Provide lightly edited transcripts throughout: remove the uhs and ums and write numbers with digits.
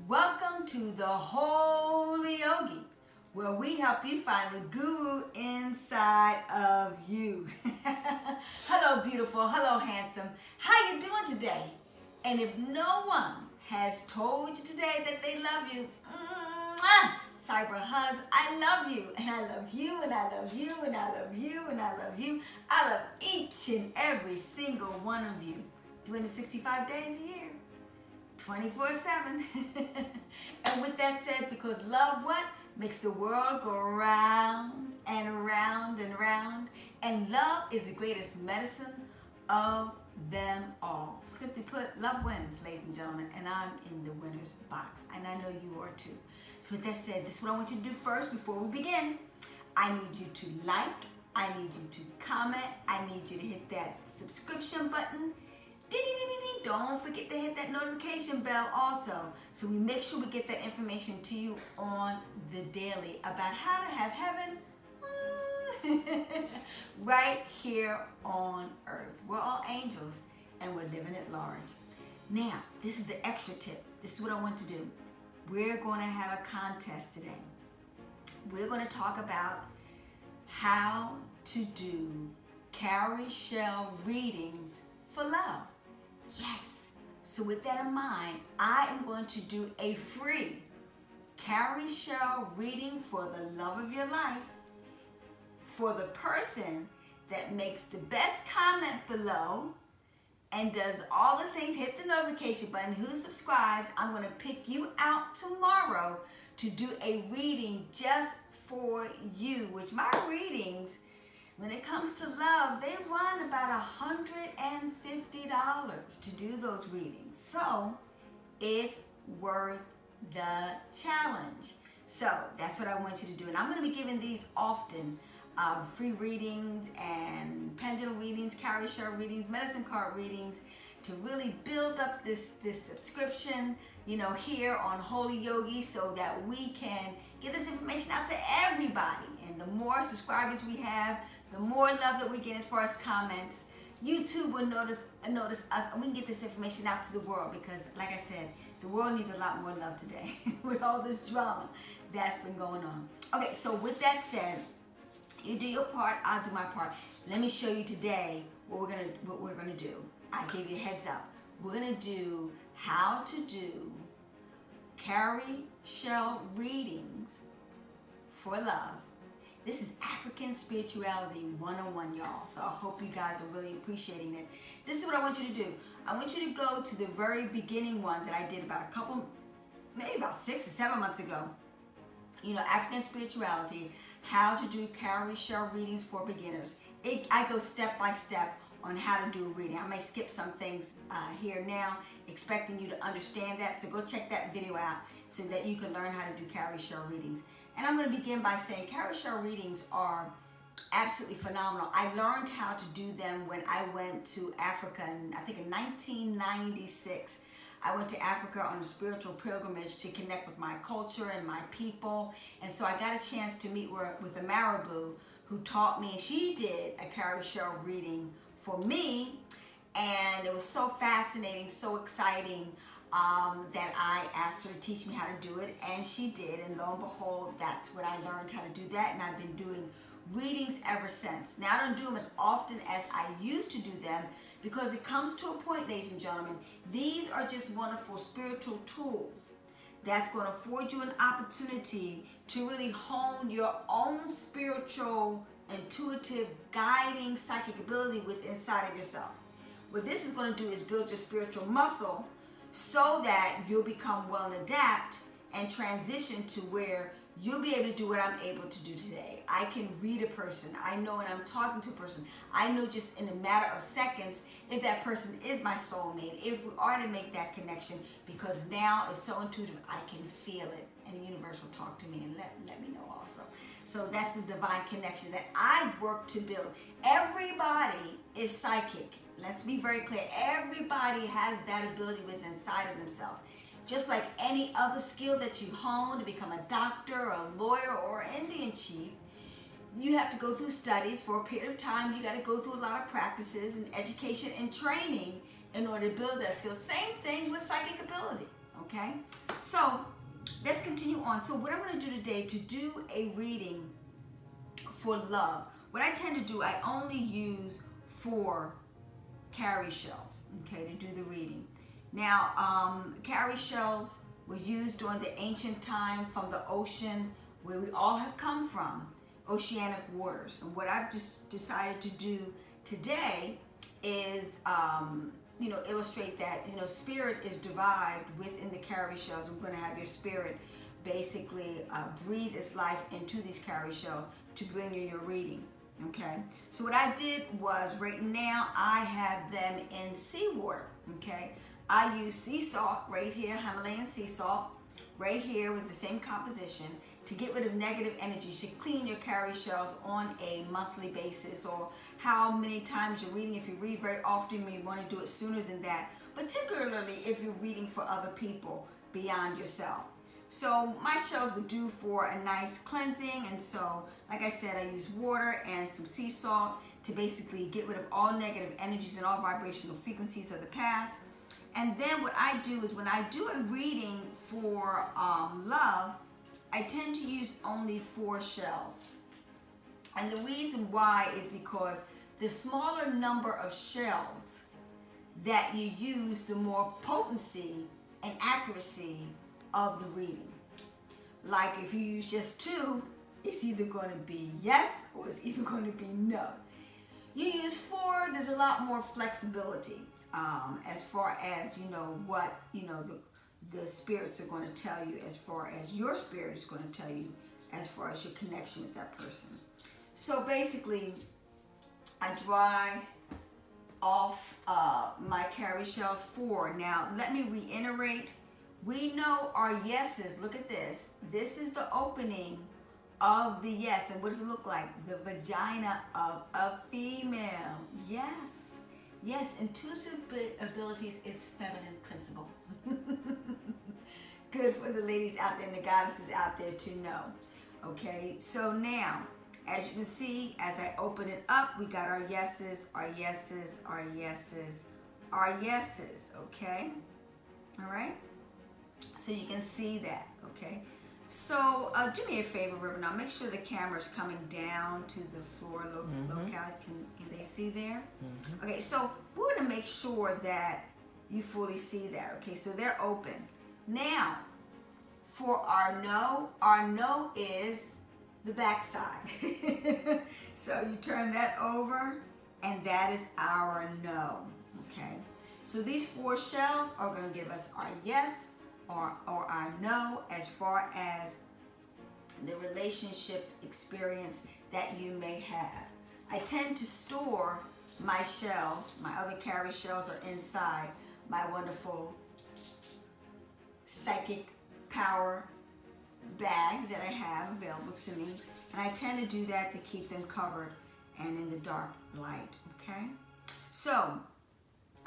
Welcome to the Holy Yogi, where we help you find the guru inside of you. Hello, beautiful. Hello, handsome. How you doing today? And if no one has told you today that they love you, cyber hugs, I love you, and I love you, and I love you, and I love you, and I love you. I love each and every single one of you, 365 days a year. 24/7. And with that said, because love what? Makes the world go round and round and round. And love is the greatest medicine of them all. Simply put, love wins, ladies and gentlemen. And I'm in the winner's box. And I know you are too. So with that said, this is what I want you to do first before we begin. I need you to like. I need you to comment. I need you to hit that subscription button. Don't forget to hit that notification bell also, so we make sure we get that information to you on the daily about how to have heaven right here on earth. We're all angels and we're living at large. Now, this is the extra tip. This is what I want to do. We're going to have a contest today. We're going to talk about how to do cowrie shell readings for love. Yes. So with that in mind, I am going to do a free cowrie shell reading for the love of your life for the person that makes the best comment below and does all the things, hit the notification button, who subscribes. I'm going to pick you out tomorrow to do a reading just for you, which my readings, when it comes to love, they run about $150 to do those readings. So it's worth the challenge. So that's what I want you to do. And I'm going to be giving these often, free readings and pendulum readings, cowrie shell readings, medicine card readings, to really build up this subscription, here on Holy Yogi, so that we can get this information out to everybody. And the more subscribers we have, the more love that we get as far as comments, YouTube will notice us, and we can get this information out to the world, because like I said, the world needs a lot more love today with all this drama that's been going on. Okay, so with that said, you do your part, I'll do my part. Let me show you today what we're gonna do. I gave you a heads up. We're gonna do how to do cowrie shell readings for love. This is African Spirituality 101, y'all. So I hope you guys are really appreciating it. This is what I want you to do. I want you to go to the very beginning one that I did maybe about 6 or 7 months ago. African Spirituality, how to do cowrie shell readings for beginners. I go step by step on how to do a reading. I may skip some things here now, expecting you to understand that. So go check that video out so that you can learn how to do cowrie shell readings. And I'm going to begin by saying cowrie shell readings are absolutely phenomenal. I learned how to do them when I went to Africa, I think in 1996. I went to Africa on a spiritual pilgrimage to connect with my culture and my people. And so I got a chance to meet with a Marabu who taught me, and she did a cowrie shell reading for me. And it was so fascinating, so exciting, that I asked her to teach me how to do it, and she did, and lo and behold, that's what I learned how to do that, and I've been doing readings ever since. Now I don't do them as often as I used to do them, because it comes to a point, ladies and gentlemen, these are just wonderful spiritual tools that's going to afford you an opportunity to really hone your own spiritual, intuitive, guiding, psychic ability within inside of yourself. What this is going to do is build your spiritual muscle, so that you'll become well and adapt and transition to where you'll be able to do what I'm able to do today. I can read a person. I know when I'm talking to a person. I know just in a matter of seconds if that person is my soulmate, if we are to make that connection, because now it's so intuitive, I can feel it. And the universe will talk to me and let me know also. So that's the divine connection that I work to build. Everybody is psychic. Let's be very clear. Everybody has that ability within inside of themselves. Just like any other skill that you hone to become a doctor or a lawyer or an Indian chief, you have to go through studies for a period of time. You got to go through a lot of practices and education and training in order to build that skill. Same thing with psychic ability, okay? So let's continue on. So what I'm going to do today, to do a reading for love, what I tend to do, I only use 4 cowrie shells, okay, to do the reading. Now, cowrie shells were used during the ancient time from the ocean, where we all have come from, oceanic waters. And what I've just decided to do today is, illustrate that, spirit is derived within the cowrie shells. We're going to have your spirit basically breathe its life into these cowrie shells to bring you your reading. Okay, so what I did was, right now I have them in seawater. Okay, I use sea salt right here, Himalayan sea salt, right here with the same composition, to get rid of negative energy. You should clean your cowrie shells on a monthly basis, or how many times you're reading. If you read very often, you may want to do it sooner than that, particularly if you're reading for other people beyond yourself. So my shells would do for a nice cleansing, and so, like I said, I use water and some sea salt to basically get rid of all negative energies and all vibrational frequencies of the past. And then what I do is, when I do a reading for love, I tend to use only 4 shells. And the reason why is because the smaller number of shells that you use, the more potency and accuracy of the reading. Like if you use just 2, it's either going to be yes or it's either going to be no. You use 4, there's a lot more flexibility as far as what the spirits are going to tell you, as far as your spirit is going to tell you, as far as your connection with that person. So basically, I dry off my cowrie shells 4. Now let me reiterate. We know our yeses. Look at this. This is the opening of the yes. And what does it look like? The vagina of a female. Yes. Yes, intuitive abilities is feminine principle. Good for the ladies out there and the goddesses out there to know. Okay, so now, as you can see, as I open it up, we got our yeses, our yeses, our yeses, our yeses, okay? All right? So you can see that, okay? So do me a favor, River. Now make sure the camera's coming down to the floor locale. Can they see there? Okay, so we're gonna make sure that you fully see that. Okay, so they're open. Now, for our no is the back side. So you turn that over, and that is our no, okay? So these 4 shells are gonna give us our yes, or I know, as far as the relationship experience that you may have. I tend to store my shells, my other cowrie shells are inside my wonderful psychic power bag that I have available to me. And I tend to do that to keep them covered and in the dark light, okay? So,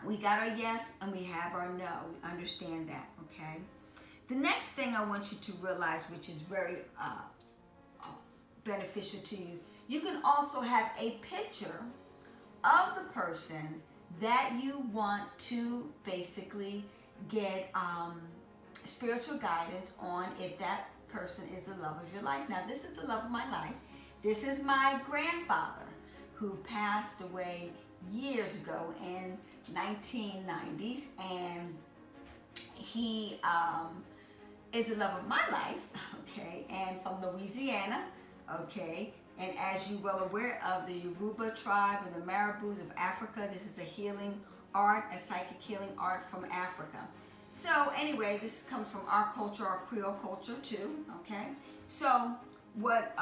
we got our yes and we have our no. We understand that, okay? The next thing I want you to realize, which is very beneficial to you, you can also have a picture of the person that you want to basically get spiritual guidance on, if that person is the love of your life. Now, this is the love of my life. This is my grandfather, who passed away years ago in 1990s, and he is the love of my life, okay, and from Louisiana, okay, and as you're well aware of the Yoruba tribe and the Marabous of Africa, this is a healing art, a psychic healing art from Africa. So anyway, this comes from our culture, our Creole culture too, okay? So what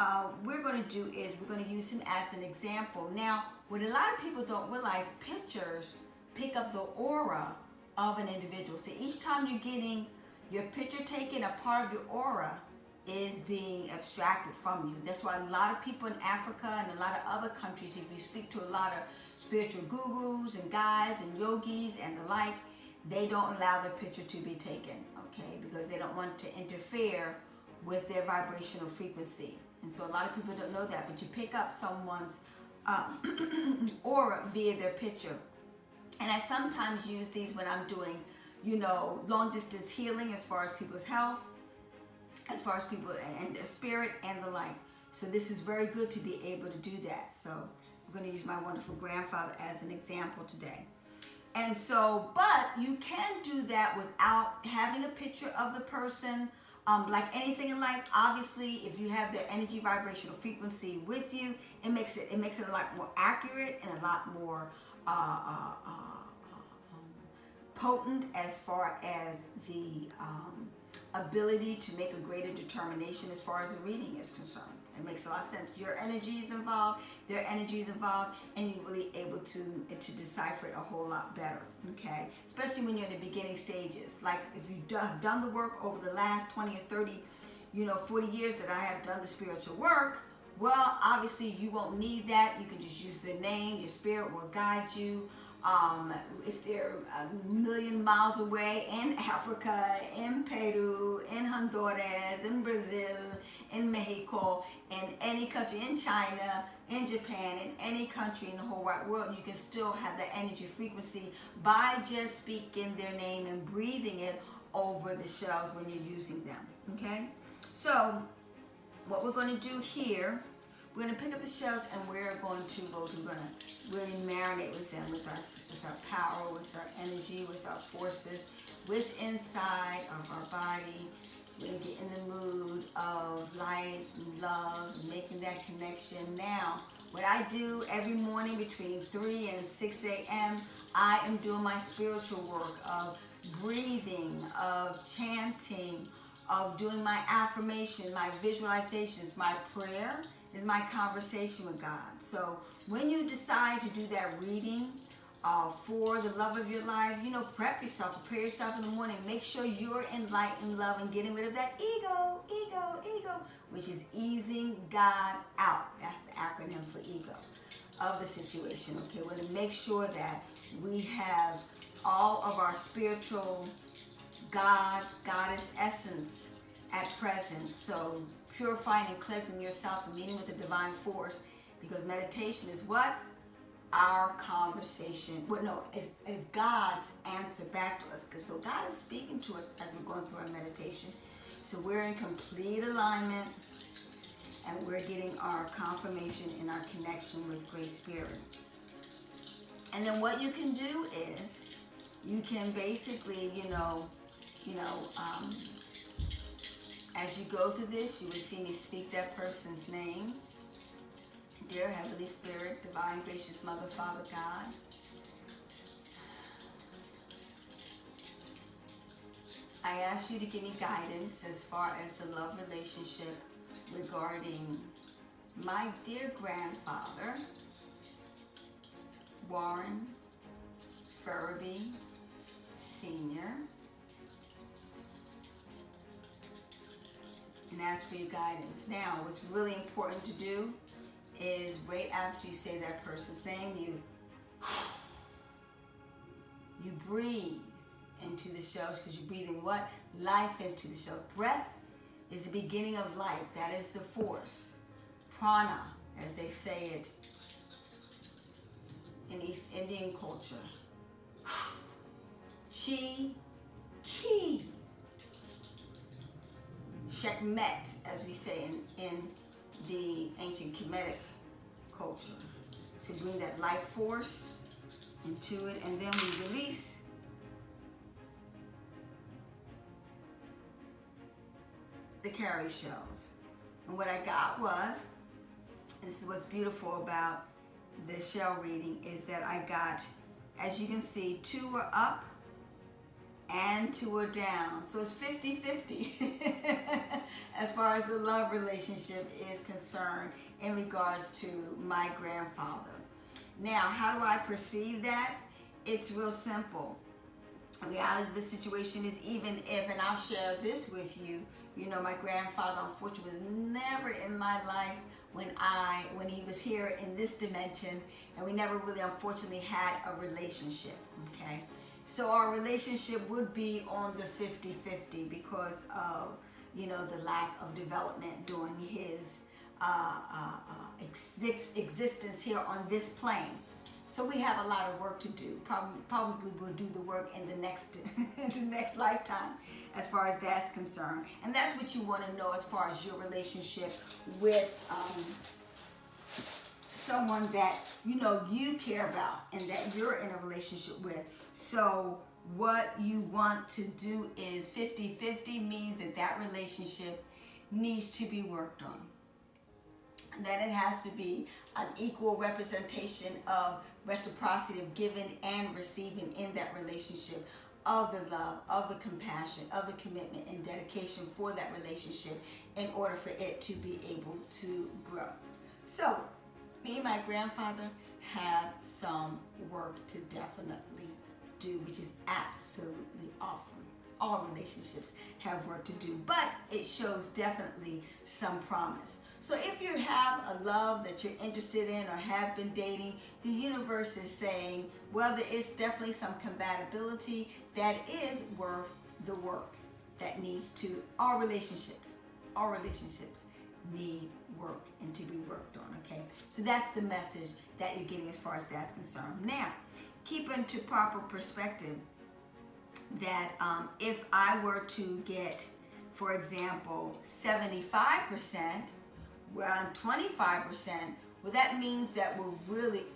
we're going to do is we're going to use him as an example. Now, what a lot of people don't realize, pictures pick up the aura of an individual. So each time you're getting your picture taken, a part of your aura is being abstracted from you. That's why a lot of people in Africa and a lot of other countries, if you speak to a lot of spiritual gurus and guides and yogis and the like, they don't allow their picture to be taken, okay? Because they don't want to interfere with their vibrational frequency. And so a lot of people don't know that, but you pick up someone's aura via their picture. And I sometimes use these when I'm doing long distance healing as far as people's health, as far as people and their spirit and the like. So this is very good to be able to do that. So we're going to use my wonderful grandfather as an example today. And so, but you can do that without having a picture of the person. Like anything in life, obviously, if you have their energy, vibrational frequency with you, it makes it a lot more accurate and a lot more potent as far as the ability to make a greater determination as far as the reading is concerned. It makes a lot of sense. Your energy is involved, their energy is involved, and you're really able to decipher it a whole lot better, okay? Especially when you're in the beginning stages. Like if you have done the work over the last 20 or 30, 40 years that I have done the spiritual work, well, obviously you won't need that. You can just use their name. Your spirit will guide you. If they're a million miles away in Africa, in Peru, in Honduras, in Brazil, in Mexico, in any country, in China, in Japan, in any country in the whole wide world, you can still have the energy frequency by just speaking their name and breathing it over the shells when you're using them, okay? So what we're going to do here, we're going to pick up the shells and we're going to really marinate with them, with our power, with our energy, with our forces, with inside of our body. We're going to get in the mood of light and love, and making that connection. Now, what I do every morning between 3 and 6 a.m., I am doing my spiritual work of breathing, of chanting, of doing my affirmation, my visualizations. My prayer is my conversation with God. So when you decide to do that reading for the love of your life, prep yourself, prepare yourself in the morning. Make sure you're in light and love and getting rid of that ego, which is easing God out. That's the acronym for ego of the situation. Okay, we're going to make sure that we have all of our spiritual goddess essence at present. So purifying and cleansing yourself and meeting with the divine force, because meditation is what? Our conversation. Well, no, it's God's answer back to us. So God is speaking to us as we're going through our meditation. So we're in complete alignment and we're getting our confirmation in our connection with Great Spirit. And then what you can do is you can basically, as you go through this, you would see me speak that person's name. Dear Heavenly Spirit, Divine, Gracious Mother, Father, God, I ask you to give me guidance as far as the love relationship regarding my dear grandfather, Warren Furby Sr., and ask for your guidance. Now, what's really important to do is right after you say that person's name, you breathe into the shells, because you're breathing what? Life into the shells. Breath is the beginning of life. That is the force. Prana, as they say it in East Indian culture. Chi, Ki. Sekhmet, as we say in the ancient Kemetic culture. So bring that life force into it, and then we release. The Cowrie Shells. And what I got was, this is what's beautiful about this shell reading, is that I got, as you can see, 2 are up and 2 are down. So it's 50-50 as far as the love relationship is concerned in regards to my grandfather. Now, how do I perceive that? It's real simple. The reality of the situation is, even if, and I'll share this with you, my grandfather unfortunately was never in my life when he was here in this dimension, and we never really unfortunately had a relationship, okay? So our relationship would be on the 50-50 because of, the lack of development during his existence here on this plane. So we have a lot of work to do. Probably we'll do the work in the next the next lifetime, as far as that's concerned. And that's what you want to know as far as your relationship with someone that you care about and that you're in a relationship with. So what you want to do is 50-50 means that relationship needs to be worked on. That it has to be an equal representation of reciprocity of giving and receiving in that relationship, of the love, of the compassion, of the commitment and dedication for that relationship in order for it to be able to grow. So me and my grandfather have some work to definitely do, which is absolutely awesome. All relationships have work to do, but it shows definitely some promise. So if you have a love that you're interested in or have been dating, the universe is saying, well, there is definitely some compatibility that is worth the work that needs to, all relationships need work and to be worked on, okay? So that's the message that you're getting as far as that's concerned. Now, keep into proper perspective that if I were to get, for example, 75%, well, 25%, well, that means that we're really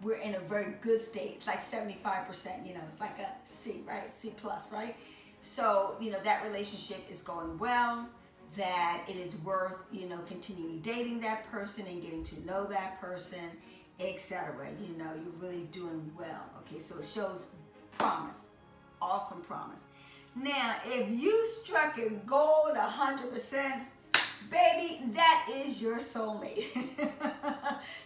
we're in a very good state. It's like 75%, it's like a C, right? C plus, right? So, that relationship is going well, that it is worth, continuing dating that person and getting to know that person, etc. You're really doing well. Okay, so it shows promise, awesome promise. Now, if you struck it gold 100%, baby, that is your soulmate.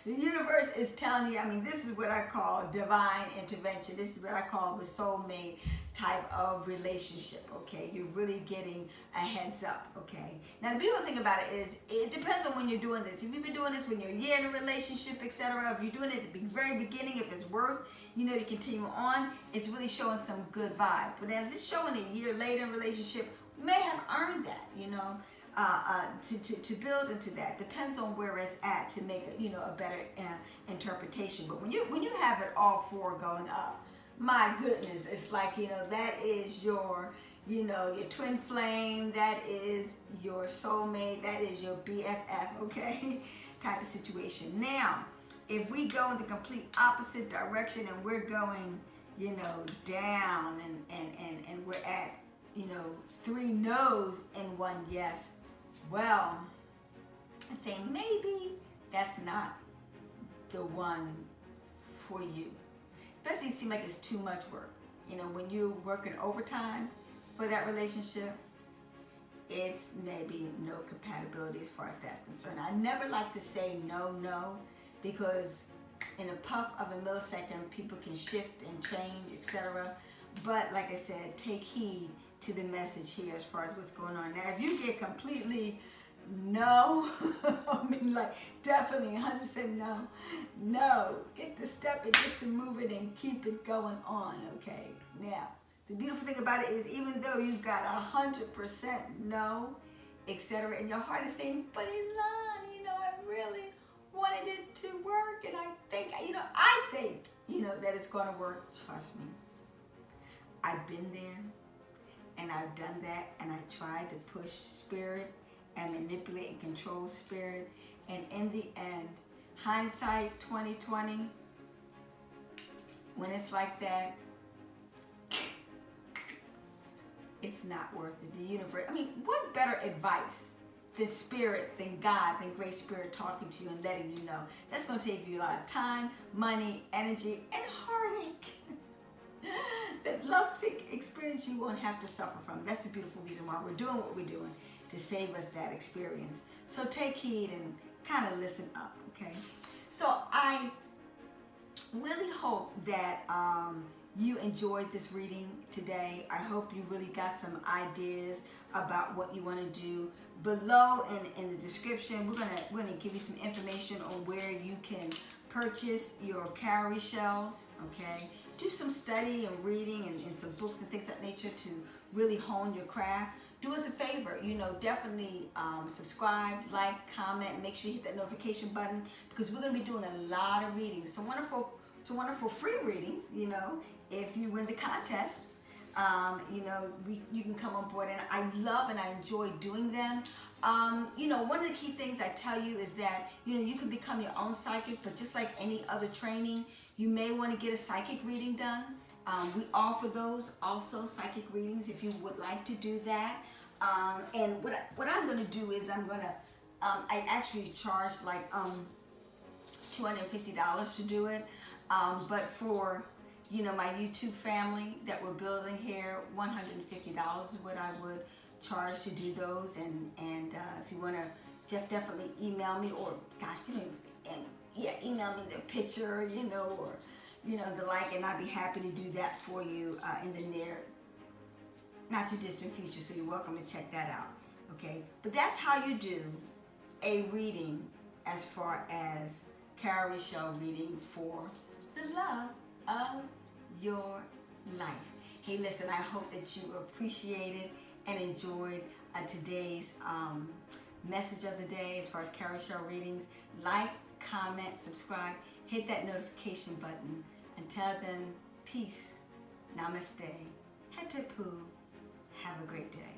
The universe is telling you, this is what I call divine intervention. This is what I call the soulmate type of relationship, okay? You're really getting a heads up, okay? Now, the beautiful thing about it is it depends on when you're doing this. If you've been doing this when you're a year in a relationship, etc., if you're doing it at the very beginning, if it's worth, to continue on, it's really showing some good vibe. But if it's showing a year later in a relationship, we may have earned that, to build into that. Depends on where it's at to make a better interpretation. But when you have it all four going up, my goodness, it's like, that is your twin flame, that is your soulmate, that is your BFF, okay, type of situation. Now, if we go in the complete opposite direction and we're going, down and we're at, 3 no's and 1 yes, well, I'd say maybe that's not the one for you. Especially it seems like it's too much work. When you're working overtime for that relationship, it's maybe no compatibility as far as that's concerned. I never like to say no, because in a puff of a millisecond, people can shift and change, etc. But like I said, take heed to the message here as far as what's going on. Now, if you get completely no, definitely 100% no, get to stepping, get to moving and keep it going on, okay? Now, the beautiful thing about it is even though you've got 100% no, etc., and your heart is saying, but Elon, I really wanted it to work, and I think, that it's going to work. Trust me. I've been there, and I've done that, and I tried to push spirit and manipulate and control spirit, and in the end, hindsight 2020, when it's like that, it's not worth it. The universe, what better advice than spirit, than God, than great spirit talking to you and letting you know? That's going to take you a lot of time, money, energy, and heartache. That lovesick experience you won't have to suffer from. That's the beautiful reason why we're doing what we're doing, to save us that experience. So take heed and kind of listen up, okay? So I really hope that you enjoyed this reading today. I hope you really got some ideas about what you want to do. Below in the description, we're gonna give you some information on where you can purchase your Cowrie Shells, okay? Do some study and reading and some books and things of that nature to really hone your craft. do us a favor, you know, definitely subscribe, like, comment, make sure you hit that notification button, because we're going to be doing a lot of readings, some wonderful free readings, you know, if you win the contest. You know, you can come on board, and I love and I enjoy doing them. You know, one of the key things I tell you is that, you know, you can become your own psychic, but just like any other training, you may want to get a psychic reading done. We offer those also, psychic readings, if you would like to do that. And what I'm going to do is I actually charge like $250 to do it. But for, you know, my YouTube family that we're building here, $150 is what I would charge to do those. And if you want to definitely email me, or gosh, you don't even, email me the picture, you know, or, you know, the like, and I'd be happy to do that for you in the near, not too distant future. So you're welcome to check that out. Okay, but that's how you do a reading as far as Cowrie Shell reading for the love of your life. Hey, listen, I hope that you appreciated and enjoyed today's message of the day as far as Cowrie Shell readings. Like, comment, subscribe, hit that notification button. Until then, peace, namaste, hatapu, have a great day.